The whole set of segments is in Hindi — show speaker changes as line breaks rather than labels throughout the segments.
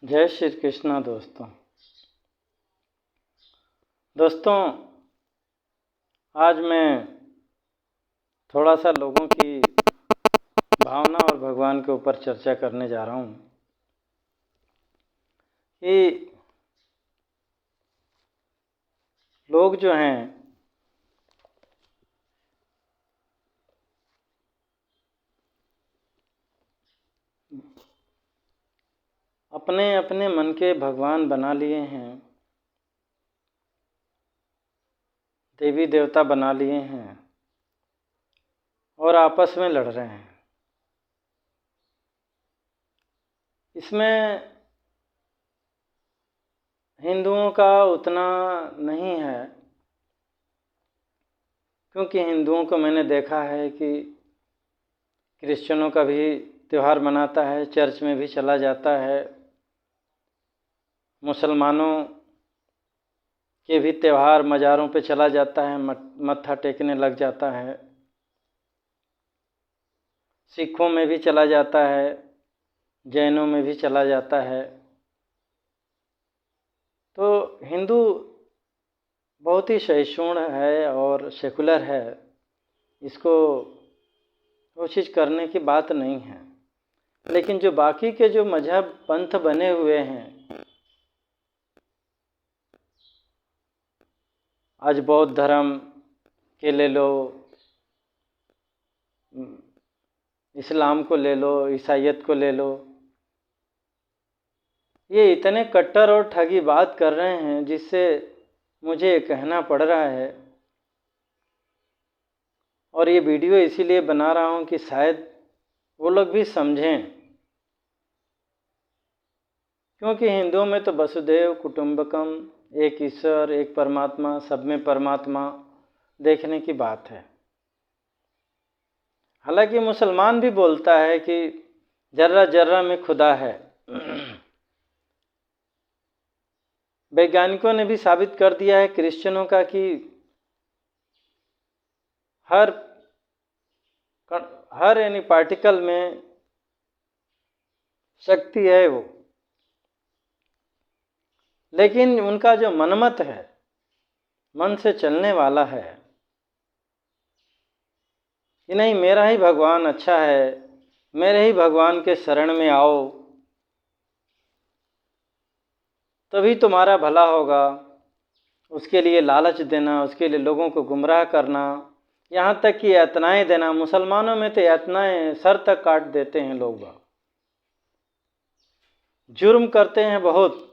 जय श्री कृष्णा दोस्तों आज मैं थोड़ा सा लोगों की भावना और भगवान के ऊपर चर्चा करने जा रहा हूँ कि लोग जो हैं अपने अपने मन के भगवान बना लिए हैं, देवी देवता बना लिए हैं और आपस में लड़ रहे हैं। इसमें हिंदुओं का उतना नहीं है, क्योंकि हिंदुओं को मैंने देखा है कि क्रिश्चियनों का भी त्यौहार मनाता है, चर्च में भी चला जाता है, मुसलमानों के भी त्यौहार मज़ारों पे चला जाता है, मत्था टेकने लग जाता है, सिखों में भी चला जाता है, जैनों में भी चला जाता है। तो हिंदू बहुत ही सहिष्णु है और सेकुलर है, इसको वो चीज़ करने की बात नहीं है। लेकिन जो बाकी के जो मजहब पंथ बने हुए हैं, आज बौद्ध धर्म के ले लो, इस्लाम को ले लो, ईसाईयत को ले लो, ये इतने कट्टर और ठगी बात कर रहे हैं जिससे मुझे कहना पड़ रहा है। और ये वीडियो इसीलिए बना रहा हूँ कि शायद वो लोग भी समझें, क्योंकि हिंदुओं में तो वसुदेव कुटुंबकम, एक ईश्वर, एक परमात्मा, सब में परमात्मा देखने की बात है। हालांकि मुसलमान भी बोलता है कि जर्रा जर्रा में खुदा है। वैज्ञानिकों ने भी साबित कर दिया है क्रिश्चियनों का कि हर यानी पार्टिकल में शक्ति है वो। लेकिन उनका जो मनमत है, मन से चलने वाला है कि नहीं, मेरा ही भगवान अच्छा है, मेरे ही भगवान के शरण में आओ तभी तुम्हारा भला होगा, उसके लिए लालच देना, उसके लिए लोगों को गुमराह करना, यहाँ तक कि यातनाएं देना। मुसलमानों में तो यातनाएं सर तक काट देते हैं लोग, जुर्म करते हैं बहुत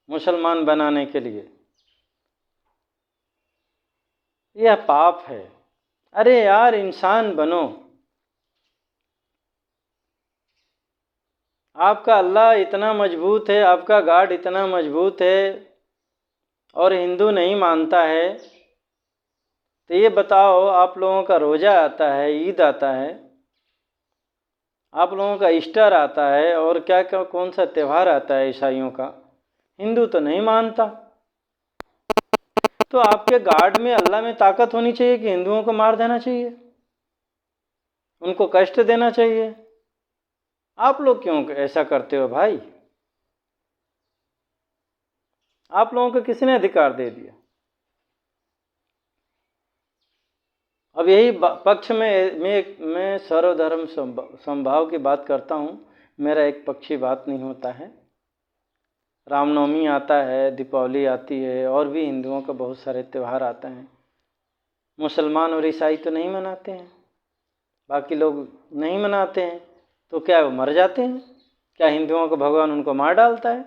मुसलमान बनाने के लिए। यह पाप है। अरे यार, इंसान बनो। आपका अल्लाह इतना मजबूत है, आपका गॉड इतना मजबूत है और हिंदू नहीं मानता है, तो ये बताओ, आप लोगों का रोज़ा आता है, ईद आता है, आप लोगों का ईस्टर आता है और क्या क्या कौन सा त्यौहार आता है ईसाइयों का, हिंदू तो नहीं मानता। तो आपके गॉड में, अल्लाह में ताकत होनी चाहिए कि हिंदुओं को मार देना चाहिए, उनको कष्ट देना चाहिए। आप लोग क्यों ऐसा करते हो भाई? आप लोगों को किसने अधिकार दे दिया? अब यही पक्ष में मैं सर्वधर्म समभाव की बात करता हूँ। मेरा एक पक्षी बात नहीं होता है। रामनवमी आता है, दीपावली आती है, और भी हिंदुओं का बहुत सारे त्यौहार आते हैं। मुसलमान और ईसाई तो नहीं मनाते हैं, बाकी लोग नहीं मनाते हैं, तो क्या वो मर जाते हैं? क्या हिंदुओं का भगवान उनको मार डालता है?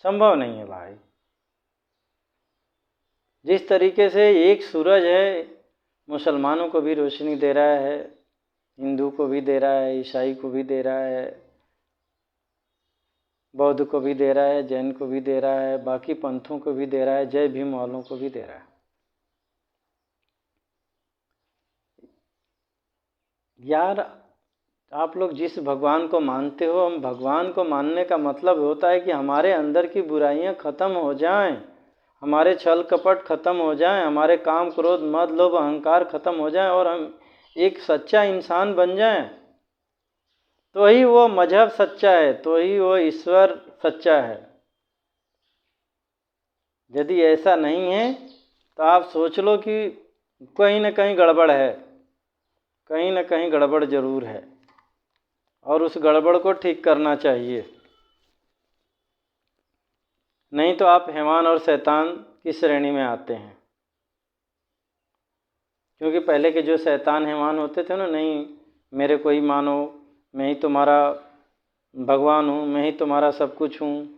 संभव नहीं है भाई। जिस तरीके से एक सूरज है, मुसलमानों को भी रोशनी दे रहा है, हिंदू को भी दे रहा है, ईसाई को भी दे रहा है, बौद्ध को भी दे रहा है, जैन को भी दे रहा है, बाकी पंथों को भी दे रहा है, जय भीम वालों को भी दे रहा है। यार, आप लोग जिस भगवान को मानते हो, हम भगवान को मानने का मतलब होता है कि हमारे अंदर की बुराइयां खत्म हो जाएं, हमारे छल कपट खत्म हो जाएं, हमारे काम क्रोध मद लोभ अहंकार खत्म हो जाएं और हम एक सच्चा इंसान बन जाएं। तो ही वो मजहब सच्चा है, तो ही वो ईश्वर सच्चा है। यदि ऐसा नहीं है तो आप सोच लो कि कहीं ना कहीं गड़बड़ है, कहीं ना कहीं गड़बड़ ज़रूर है, और उस गड़बड़ को ठीक करना चाहिए। नहीं तो आप हैवान और शैतान की श्रेणी में आते हैं। क्योंकि पहले के जो शैतान हैवान होते थे ना, नहीं मेरे को ही मानो, मैं ही तुम्हारा भगवान हूँ, मैं ही तुम्हारा सब कुछ हूँ,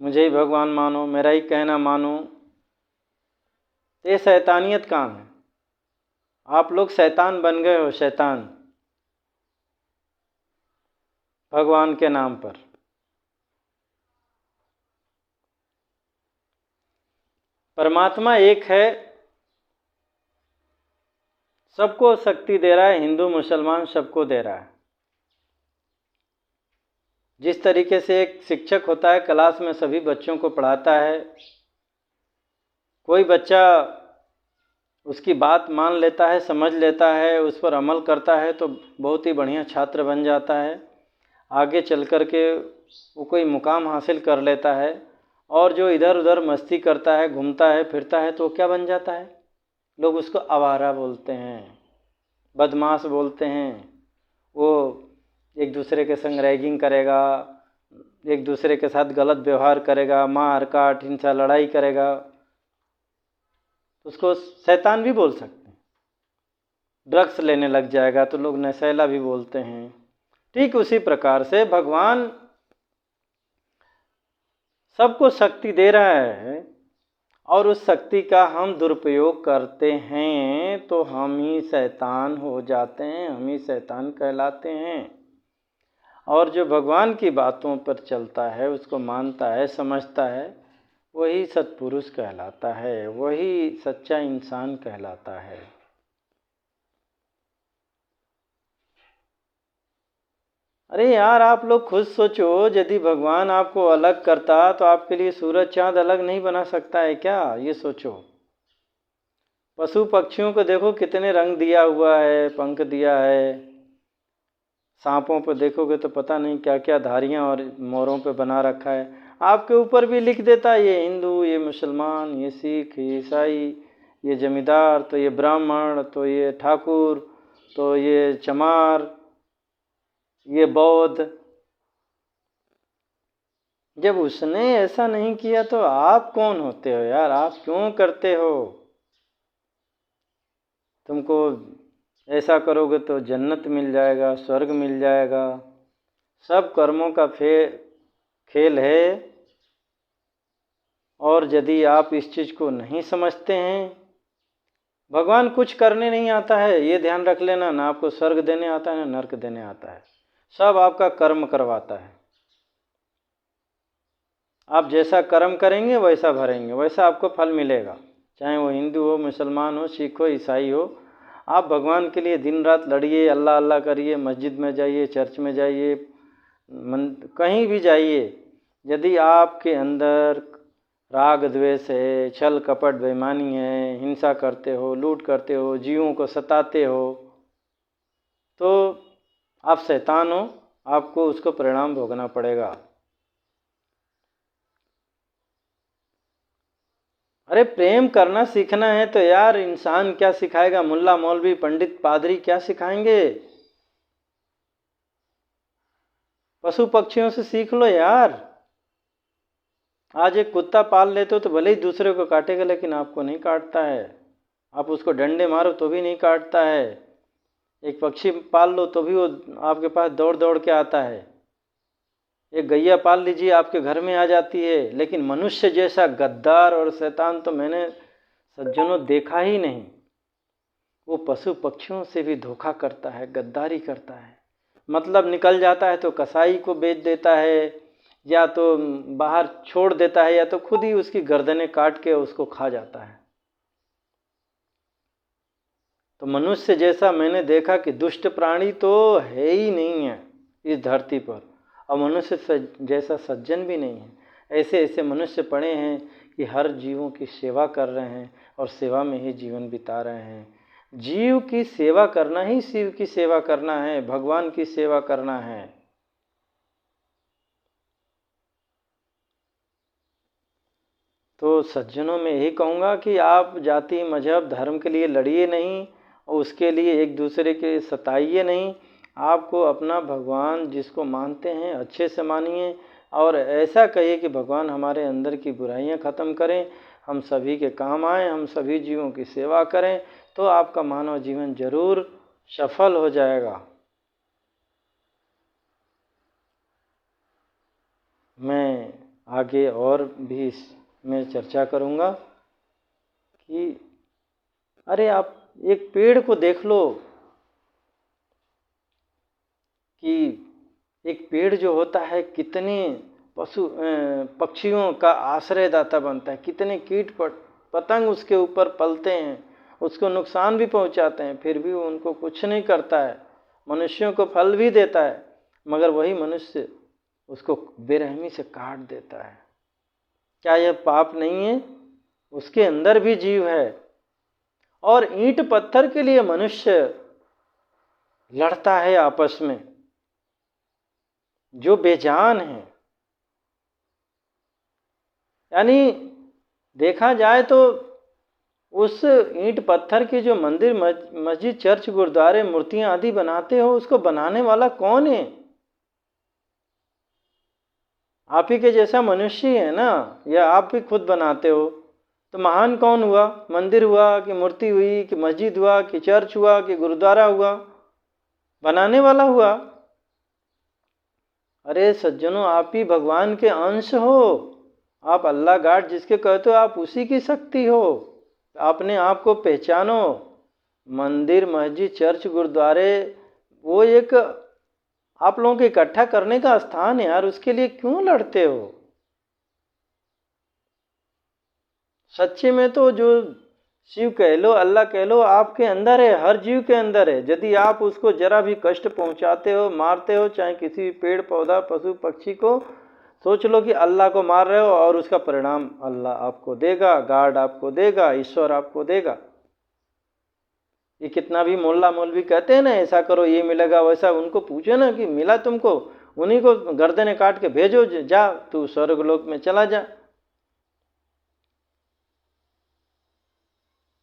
मुझे ही भगवान मानो, मेरा ही कहना मानो, ये शैतानियत काम है। आप लोग शैतान बन गए हो, शैतान, भगवान के नाम पर। परमात्मा एक है, सबको शक्ति दे रहा है, हिंदू मुसलमान सबको दे रहा है। जिस तरीके से एक शिक्षक होता है, क्लास में सभी बच्चों को पढ़ाता है, कोई बच्चा उसकी बात मान लेता है, समझ लेता है, उस पर अमल करता है तो बहुत ही बढ़िया छात्र बन जाता है, आगे चल कर के वो कोई मुकाम हासिल कर लेता है। और जो इधर उधर मस्ती करता है, घूमता है, फिरता है, तो क्या बन जाता है? लोग उसको आवारा बोलते हैं, बदमाश बोलते हैं। वो एक दूसरे के संग रैगिंग करेगा, एक दूसरे के साथ गलत व्यवहार करेगा, मार काट हिंसा लड़ाई करेगा, उसको शैतान भी बोल सकते हैं। ड्रग्स लेने लग जाएगा तो लोग नशैला भी बोलते हैं। ठीक उसी प्रकार से भगवान सबको शक्ति दे रहा है, और उस शक्ति का हम दुरुपयोग करते हैं तो हम ही शैतान हो जाते हैं, हम ही शैतान कहलाते हैं। और जो भगवान की बातों पर चलता है, उसको मानता है, समझता है, वही सत्पुरुष कहलाता है, वही सच्चा इंसान कहलाता है। अरे यार, आप लोग खुद सोचो, यदि भगवान आपको अलग करता तो आपके लिए सूरज चांद अलग नहीं बना सकता है क्या? ये सोचो। पशु पक्षियों को देखो कितने रंग दिया हुआ है, पंख दिया है। सांपों पर देखोगे तो पता नहीं क्या क्या धारियां और मोरों पे बना रखा है। आपके ऊपर भी लिख देता है, ये हिंदू, ये मुसलमान, ये सिख, ये ईसाई, ये जमींदार, तो ये ब्राह्मण, तो ये ठाकुर, तो ये चमार, ये बौद्ध। जब उसने ऐसा नहीं किया तो आप कौन होते हो यार? आप क्यों करते हो? तुमको ऐसा करोगे तो जन्नत मिल जाएगा, स्वर्ग मिल जाएगा। सब कर्मों का खेल है। और यदि आप इस चीज़ को नहीं समझते हैं, भगवान कुछ करने नहीं आता है, ये ध्यान रख लेना। ना आपको स्वर्ग देने आता है, ना नर्क देने आता है, सब आपका कर्म करवाता है। आप जैसा कर्म करेंगे वैसा भरेंगे, वैसा आपको फल मिलेगा। चाहे वो हिंदू हो, मुसलमान हो, सिख हो, ईसाई हो। आप भगवान के लिए दिन रात लड़िए, अल्लाह अल्लाह करिए, मस्जिद में जाइए, चर्च में जाइए, कहीं भी जाइए। यदि आपके अंदर राग द्वेष है, छल कपट बेईमानी है, हिंसा करते हो, लूट करते हो, जीवों को सताते हो, तो आप शैतान हो, आपको उसको परिणाम भोगना पड़ेगा। अरे प्रेम करना सीखना है तो यार इंसान क्या सिखाएगा? मुल्ला मौलवी पंडित पादरी क्या सिखाएंगे? पशु पक्षियों से सीख लो यार। आज एक कुत्ता पाल लेते हो तो भले ही दूसरे को काटेगा, लेकिन आपको नहीं काटता है। आप उसको डंडे मारो तो भी नहीं काटता है। एक पक्षी पाल लो तो भी वो आपके पास दौड़ दौड़ के आता है। एक गैया पाल लीजिए, आपके घर में आ जाती है। लेकिन मनुष्य जैसा गद्दार और शैतान तो मैंने सज्जनों देखा ही नहीं। वो पशु पक्षियों से भी धोखा करता है, गद्दारी करता है। मतलब निकल जाता है तो कसाई को बेच देता है, या तो बाहर छोड़ देता है, या तो खुद ही उसकी गर्दनें काट के उसको खा जाता है। तो मनुष्य जैसा मैंने देखा कि दुष्ट प्राणी तो है ही नहीं है इस धरती पर, और मनुष्य जैसा सज्जन भी नहीं है। ऐसे ऐसे मनुष्य पड़े हैं कि हर जीवों की सेवा कर रहे हैं और सेवा में ही जीवन बिता रहे हैं। जीव की सेवा करना ही शिव की सेवा करना है, भगवान की सेवा करना है। तो सज्जनों में यही कहूँगा कि आप जाति मजहब धर्म के लिए लड़िए नहीं और उसके लिए एक दूसरे के सताइए नहीं। आपको अपना भगवान जिसको मानते हैं अच्छे से मानिए और ऐसा कहिए कि भगवान हमारे अंदर की बुराइयां ख़त्म करें, हम सभी के काम आएँ, हम सभी जीवों की सेवा करें, तो आपका मानव जीवन जरूर सफल हो जाएगा। मैं आगे और भी इसमें चर्चा करूँगा कि अरे आप एक पेड़ को देख लो कि एक पेड़ जो होता है कितने पक्षियों का आश्रयदाता बनता है, कितने कीट पतंग उसके ऊपर पलते हैं, उसको नुकसान भी पहुंचाते हैं, फिर भी वो उनको कुछ नहीं करता है, मनुष्यों को फल भी देता है, मगर वही मनुष्य उसको बेरहमी से काट देता है। क्या यह पाप नहीं है? उसके अंदर भी जीव है और ईंट पत्थर के लिए मनुष्य लड़ता है आपस में, जो बेजान है। यानी देखा जाए तो उस ईंट पत्थर के जो मंदिर मस्जिद चर्च गुरुद्वारे मूर्तियां आदि बनाते हो, उसको बनाने वाला कौन है? आप ही के जैसा मनुष्य है ना, या आप भी खुद बनाते हो? तो महान कौन हुआ? मंदिर हुआ कि मूर्ति हुई कि मस्जिद हुआ कि चर्च हुआ कि गुरुद्वारा हुआ? बनाने वाला हुआ। अरे सज्जनों, आप ही भगवान के अंश हो, आप अल्लाह गॉड जिसके कहते हो, आप उसी की शक्ति हो। अपने आप को पहचानो। मंदिर मस्जिद चर्च गुरुद्वारे वो एक आप लोगों को इकट्ठा करने का स्थान है यार, उसके लिए क्यों लड़ते हो? सच्चे में तो जो शिव कह लो अल्लाह कह लो आपके अंदर है, हर जीव के अंदर है। यदि आप उसको जरा भी कष्ट पहुंचाते हो, मारते हो, चाहे किसी भी पेड़ पौधा पशु पक्षी को, सोच लो कि अल्लाह को मार रहे हो और उसका परिणाम अल्लाह आपको देगा, गॉड आपको देगा, ईश्वर आपको देगा। ये कितना भी मोल्ला मौलवी कहते हैं ना ऐसा करो ये मिलेगा वैसा, उनको पूछो ना कि मिला तुमको, उन्हीं को गर्दने काट के भेजो, जा तू स्वर्गलोक में चला जा।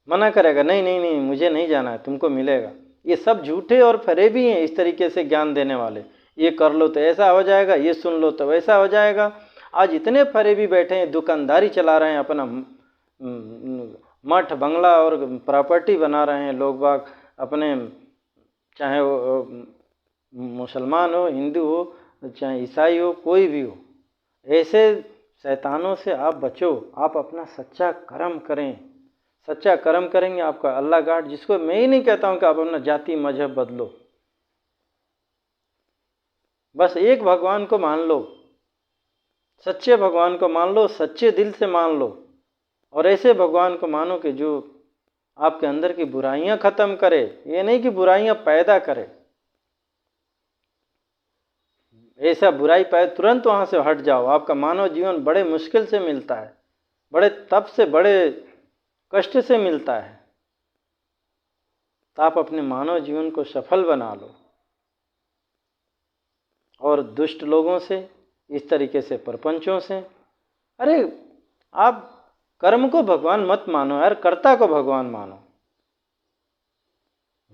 मना करेगा, नहीं नहीं नहीं मुझे नहीं जाना है, तुमको मिलेगा। ये सब झूठे और फरेबी हैं इस तरीके से ज्ञान देने वाले। ये कर लो तो ऐसा हो जाएगा, ये सुन लो तो वैसा हो जाएगा। आज इतने फरेबी बैठे हैं, दुकानदारी चला रहे हैं, अपना मठ बंगला और प्रॉपर्टी बना रहे हैं लोग बाग अपने, चाहे वो मुसलमान हो, हिंदू हो, चाहे ईसाई हो, कोई भी हो। ऐसे शैतानों से आप बचो, आप अपना सच्चा कर्म करें। सच्चा कर्म करेंगे आपका अल्लाह गॉड, जिसको मैं ही नहीं कहता हूं कि आप अपना जाति मजहब बदलो, बस एक भगवान को मान लो, सच्चे भगवान को मान लो, सच्चे दिल से मान लो। और ऐसे भगवान को मानो कि जो आपके अंदर की बुराइयां खत्म करे, ये नहीं कि बुराइयां पैदा करे। ऐसा बुराई पैदा तुरंत वहां से हट जाओ। आपका मानव जीवन बड़े मुश्किल से मिलता है, बड़े तप से, बड़े कष्ट से मिलता है। तो आप अपने मानव जीवन को सफल बना लो। और दुष्ट लोगों से, इस तरीके से प्रपंचों से, अरे आप कर्म को भगवान मत मानो यार, कर्ता को भगवान मानो।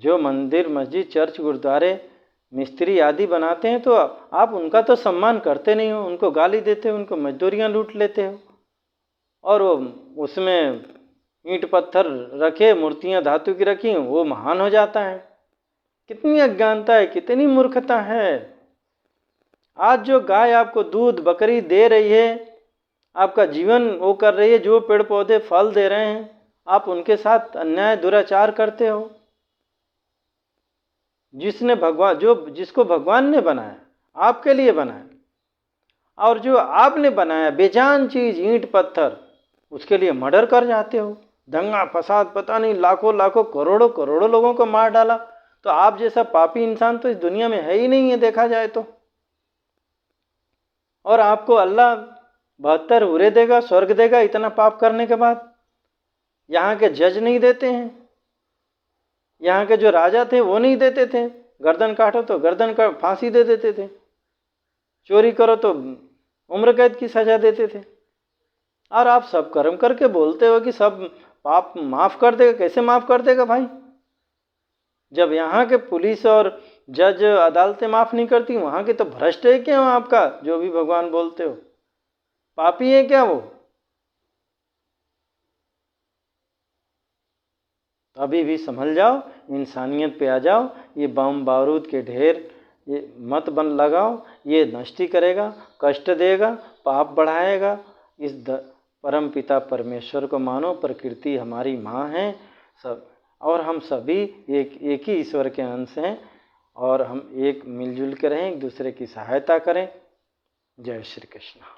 जो मंदिर मस्जिद चर्च गुरुद्वारे मिस्त्री आदि बनाते हैं, तो आप उनका तो सम्मान करते नहीं हो, उनको गाली देते हो, उनको मजदूरियां लूट लेते हो, और वो उसमें ईंट पत्थर रखे, मूर्तियां धातु की रखी, वो महान हो जाता है। कितनी अज्ञानता है, कितनी मूर्खता है। आज जो गाय आपको दूध बकरी दे रही है, आपका जीवन वो कर रही है, जो पेड़ पौधे फल दे रहे हैं, आप उनके साथ अन्याय दुराचार करते हो। जिसने भगवान जिसको भगवान ने बनाया, आपके लिए बनाया, और जो आपने बनाया बेजान चीज ईंट पत्थर, उसके लिए मर्डर कर जाते हो, दंगा फसाद, पता नहीं लाखों लाखों करोड़ों करोड़ों लोगों को मार डाला। तो आप जैसा पापी इंसान तो इस दुनिया में है ही नहीं है देखा जाए तो। और आपको अल्लाह 72 हुरे देगा, स्वर्ग देगा इतना पाप करने के बाद। यहाँ के जज नहीं देते हैं, यहाँ के जो राजा थे वो नहीं देते थे, गर्दन काटो तो गर्दन का फांसी दे देते थे, चोरी करो तो उम्र कैद की सजा देते थे। और आप सब कर्म करके बोलते हो कि सब पाप माफ़ कर देगा। कैसे माफ़ कर देगा भाई? जब यहाँ के पुलिस और जज अदालतें माफ़ नहीं करती, वहाँ के तो भ्रष्ट है क्या आपका जो भी भगवान बोलते हो? पापी है क्या वो? अभी भी संभल जाओ, इंसानियत पे आ जाओ। ये बम बारूद के ढेर ये मत बन लगाओ, ये नष्ट ही करेगा, कष्ट देगा, पाप बढ़ाएगा। इस परम पिता परमेश्वर को मानो, प्रकृति हमारी माँ है सब, और हम सभी एक ही ईश्वर के अंश हैं, और हम एक मिलजुल के रहें, एक दूसरे की सहायता करें। जय श्री कृष्ण।